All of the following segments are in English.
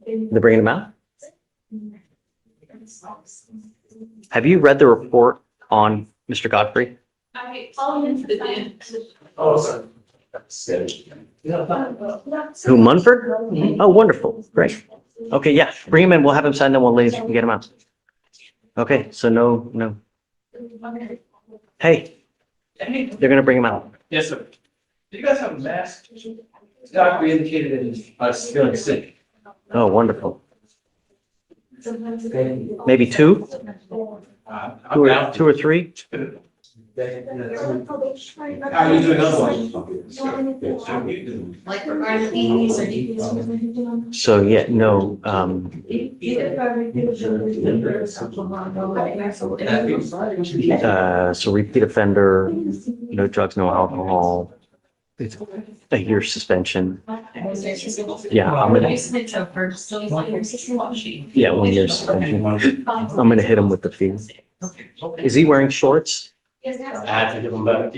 They're bringing him out? Have you read the report on Mr. Godfrey? Oh, sorry. Who, Munford? Oh, wonderful. Great. Okay, yeah, bring him in. We'll have him sign, then we'll leave and get him out. Okay, so no. Hey, they're gonna bring him out. Yes, sir. Do you guys have a mask? Doctor indicated that he's feeling sick. Oh, wonderful. Maybe two? Two or three? How are you doing otherwise? Like regarding these or you? So, yeah, no, so repeat offender, no drugs, no alcohol. It's a year suspension. Yeah, I'm gonna, yeah, 1 year suspension. I'm gonna hit him with the fee. Is he wearing shorts? I have to give him back.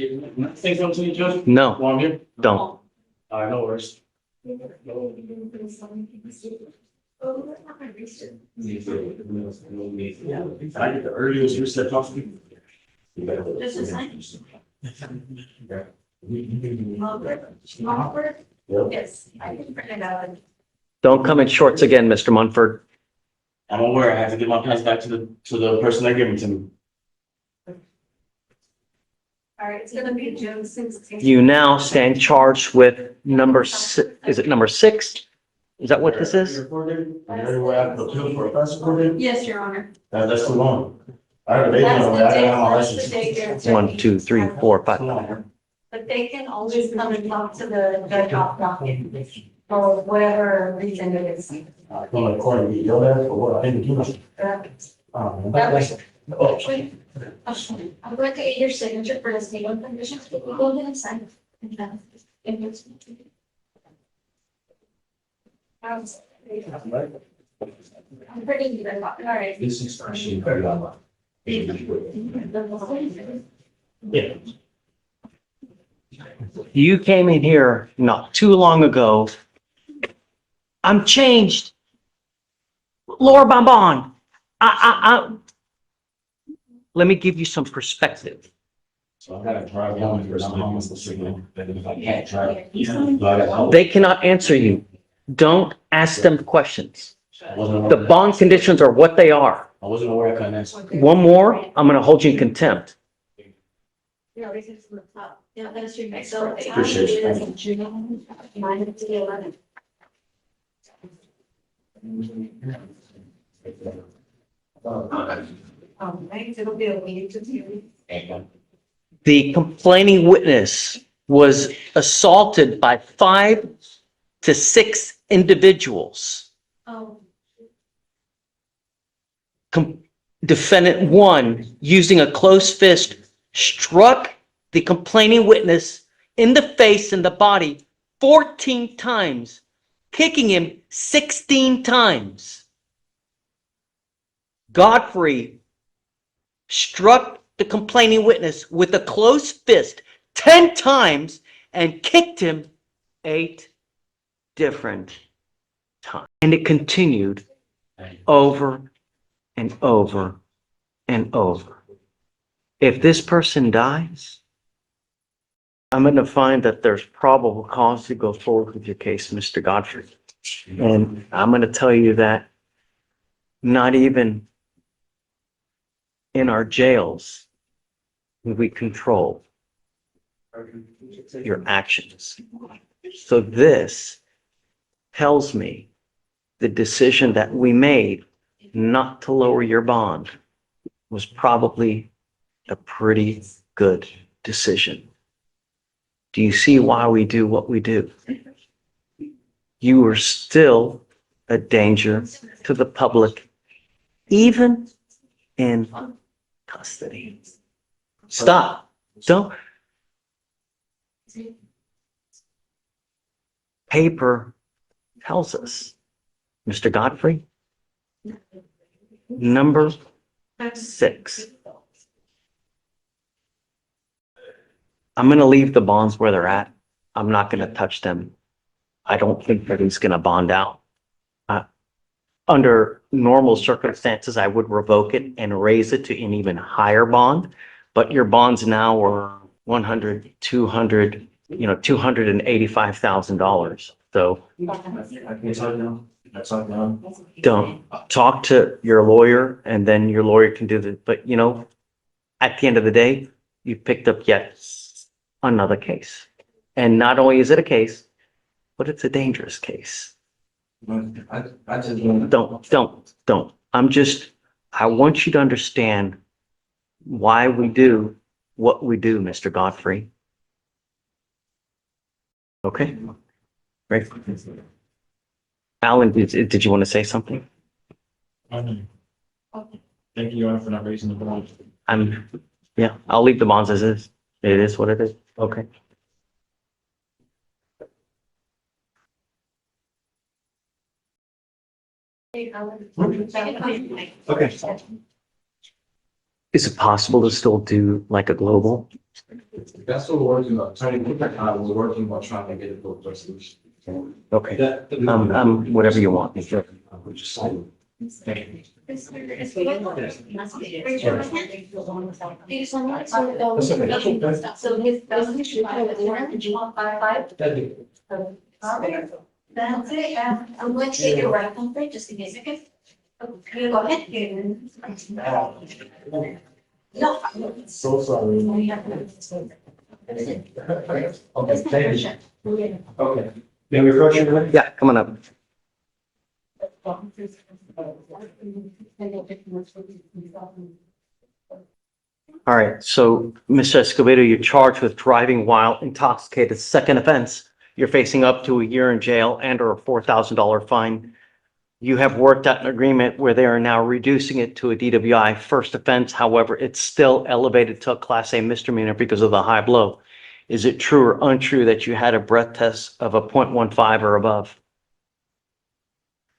Think so to you, Judge? No, Want him? don't. All right, no worries. I get the earliest you said possible. Just a second. Yes, I can print it out. Don't come in shorts again, Mr. Munford. I'm aware. I have to give my pants back to the person that gave it to me. All right, it's gonna be June 16th. You now stand charged with number six. Is it number 6? Is that what this is? Yes, Your Honor. That's too long. I have a baby That's on the the way. I day, got my that's the license. day they're. 1, 2, 3, 4, 5. But they can always come and talk to the judge off docket for whatever reason it is. I'm gonna call you, yell at for what I didn't do. That way. Wait, I'm going to get your signature for this meeting permission. You go ahead and sign. I'm pretty good. All right. This is actually. Yeah. You came in here not too long ago. I'm changed. Laura Bonbon. Let me give you some perspective. So I gotta drive home and I'm almost the signal, but if I can't drive. They cannot answer you. Don't ask them questions. The bond conditions are what they are. I wasn't aware I couldn't answer. One more, I'm gonna hold you in contempt. Yeah, this is from the top. Yeah, that's your next. So Appreciate you. Thank June 9 to 11. Thanks, it'll be a week to 2 weeks. The complaining witness was assaulted by 5 to 6 individuals. Oh, Defendant 1, using a closed fist, struck the complaining witness in the face and the body 14 times, kicking him 16 times. Godfrey struck the complaining witness with a closed fist 10 times and kicked him 8 different times. And it continued over and over and over. If this person dies, I'm going to find that there's probable cause to go forward with your case, Mr. Godfrey. And I'm going to tell you that not even in our jails will we control your actions. So this tells me the decision that we made not to lower your bond was probably a pretty good decision. Do you see why we do what we do? You are still a danger to the public, even in custody. Stop. Don't. Paper tells us, Mr. Godfrey, number 6. I'm going to leave the bonds where they're at. I'm not going to touch them. I don't think that he's going to bond out. Under normal circumstances, I would revoke it and raise it to an even higher bond. But your bonds now are 100, 200, $285,000. So I can tell you now. That's not now. don't talk to your lawyer and then your lawyer can do the, but at the end of the day, you picked up yet another case. And not only is it a case, but it's a dangerous case. I just Don't. I want you to understand why we do what we do, Mr. Godfrey. Okay? Great. Alan, did you want to say something? Thank you, Your Honor, for not raising the bond. Yeah, I'll leave the bonds as is. It is what it is. Okay. Okay. Is it possible to still do like a global? That's what we're working on. Attorney Woodcock and I was working on trying to get a book resolution. Okay. That. Whatever you want. Thank you. Thank you so much. So his resolution That's it. I'm going to take your right on break, just give me a second. Okay, go ahead. No. So sorry. Okay, thank you. Okay. May we approach you? Yeah, come on up. All right, so Mr. Escobedo, you're charged with driving while intoxicated. Second offense, you're facing up to a year in jail and or a $4,000 fine. You have worked out an agreement where they are now reducing it to a DWI first offense. However, it's still elevated to a Class A misdemeanor because of the high blow. Is it true or untrue that you had a breath test of a 0.15 or above?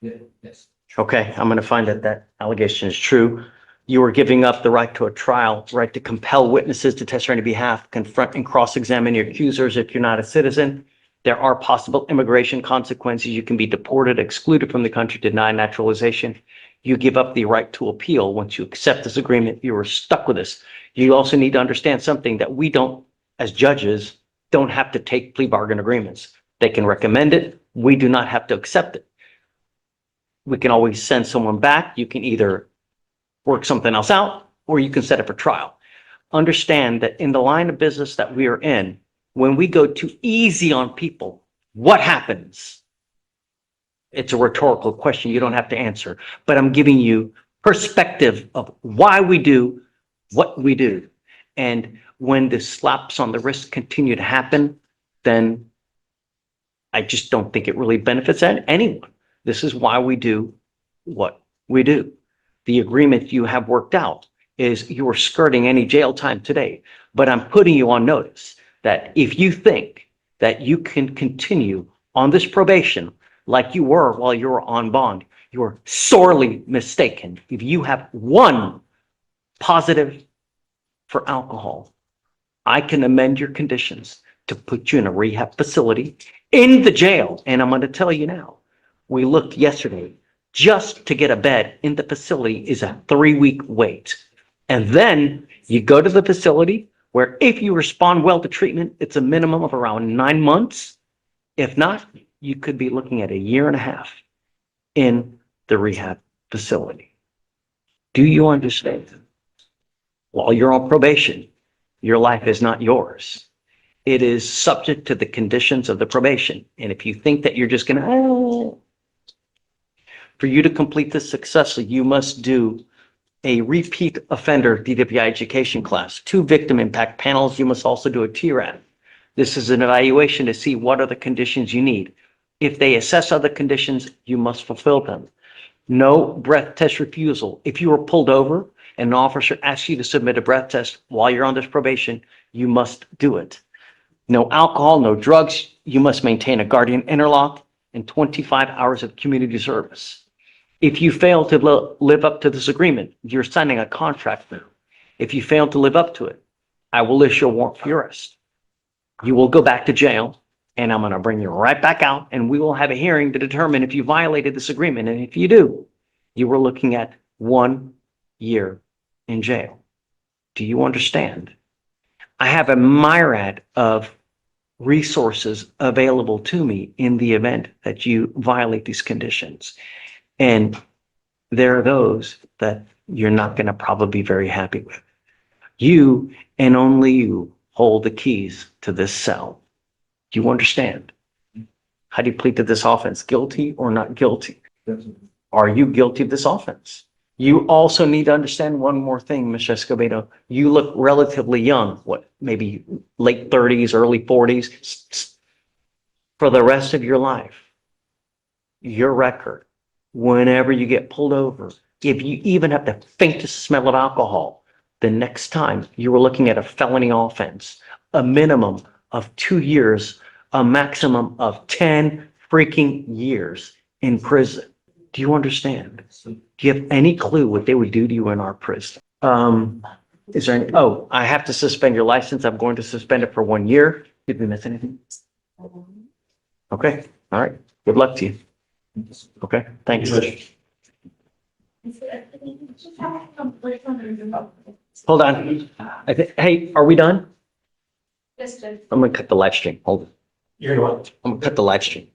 Yes. Okay, I'm going to find that that allegation is true. You are giving up the right to a trial, right to compel witnesses to testify on your behalf, confront and cross-examine your accusers if you're not a citizen. There are possible immigration consequences. You can be deported, excluded from the country, denied naturalization. You give up the right to appeal. Once you accept this agreement, you are stuck with this. You also need to understand something that we don't, as judges, don't have to take plea bargain agreements. They can recommend it. We do not have to accept it. We can always send someone back. You can either work something else out, or you can set up a trial. Understand that in the line of business that we are in, when we go too easy on people, what happens? It's a rhetorical question. You don't have to answer, but I'm giving you perspective of why we do what we do. And when the slaps on the wrist continue to happen, then I just don't think it really benefits anyone. This is why we do what we do. The agreement you have worked out is you are skirting any jail time today, but I'm putting you on notice that if you think that you can continue on this probation like you were while you were on bond, you are sorely mistaken. If you have one positive for alcohol, I can amend your conditions to put you in a rehab facility in the jail. And I'm going to tell you now, we looked yesterday, just to get a bed in the facility is a 3-week wait. And then you go to the facility where if you respond well to treatment, it's a minimum of around 9 months. If not, you could be looking at a 1.5 years in the rehab facility. Do you understand? While you're on probation, your life is not yours. It is subject to the conditions of the probation. And if you think that you're just going to, for you to complete this successfully, you must do a repeat offender DWI education class, 2 victim impact panels. You must also do a TRAD. This is an evaluation to see what are the conditions you need. If they assess other conditions, you must fulfill them. No breath test refusal. If you were pulled over and an officer asks you to submit a breath test while you're on this probation, you must do it. No alcohol, no drugs. You must maintain a guardian interlock and 25 hours of community service. If you fail to live up to this agreement, you're signing a contract now. If you fail to live up to it, I will issue a warrant for your arrest. You will go back to jail, and I'm going to bring you right back out, and we will have a hearing to determine if you violated this agreement. And if you do, you were looking at 1 year in jail. Do you understand? I have a myriad of resources available to me in the event that you violate these conditions. And there are those that you're not going to probably be very happy with. You and only you hold the keys to this cell. Do you understand? How do you plead to this offense? Guilty or not guilty? Are you guilty of this offense? You also need to understand one more thing, Mr. Escobedo. You look relatively young, what, maybe late 30s, early 40s. For the rest of your life, your record, whenever you get pulled over, if you even have the faintest smell of alcohol, the next time you were looking at a felony offense, a minimum of 2 years, a maximum of 10 freaking years in prison. Do you understand? Do you have any clue what they would do to you in our prison? Is there any, oh, I have to suspend your license. I'm going to suspend it for 1 year. Did we miss anything? Okay, all right. Good luck to you. Okay, thanks. Hold on. Hey, are we done? Yes, sir. I'm gonna cut the live stream. Hold it. You're what? I'm gonna cut the live stream.